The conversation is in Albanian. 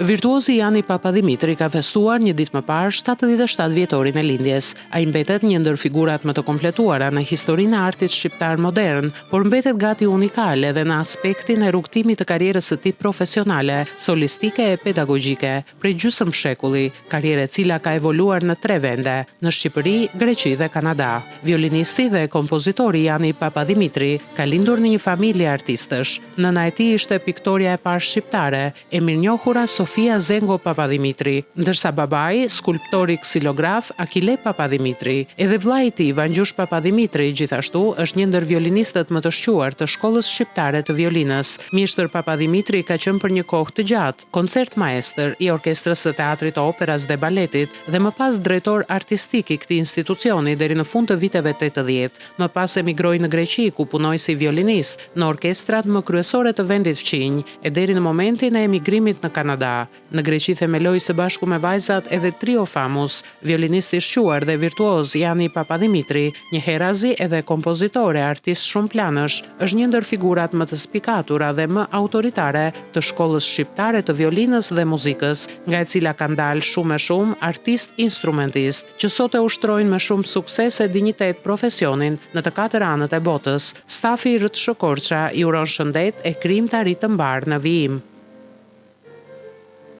Virtuozi Jani Papadimitri ka festuar një ditë më parë 77 vjetorin e lindjes. Ai mbetet një ndër figurat më të kompletuara në historinë e artit shqiptar modern, por mbetet gati unikal edhe në aspektin e rrugtimit të karrierës së tij profesionale, solistike e pedagogjike, prej gjysmë shekulli, karrierë e cila ka evoluar në 3 vende, në Shqipëri, Greqi dhe Kanada. Violinisti dhe kompozitori Jani Papadimitri ka lindur në një familje artistësh. Nëna e tij ishte piktoria e parë shqiptare, e mirënjohura Sofia Zengo Papadimitri, ndërsa babai, skulptori ksilograf Akile Papadimitri. Edhe vllai i tij, Vangjush Papadimitri, gjithashtu është një ndër violinistët më të shquar të shkollës shqiptare të violinës. Mjeshtër Papadimitri ka qenë për një kohë të gjatë koncertmaestër i orkestrës së teatrit, operës dhe baletit dhe më pas drejtor artistik i këtij institucioni deri në fund të viteve 80. Më pas emigroi në Greqi, ku punoi si violinist në orkestrat më kryesore të vendit fqinj e deri në momentin e emigrimit në Kanada. Në Greqi themeloi së bashku me vajzat edhe Trio Famus, violinisti i shquar dhe virtuoz Jani Papadimitri, një herazi edhe kompozitore, artist shumë planësh, është një ndër figurat më të spikatura dhe më autoritare të shkollës shqiptare të violinës dhe muzikës, nga e cila kanë dalë shumë e shumë artist instrumentist, që sot e ushtrojnë me shumë sukses e dinjitet profesionin në të 4 anët e botës. Stafi Rët Shokorça i uron shëndet e krijimtari të mbar në vijim.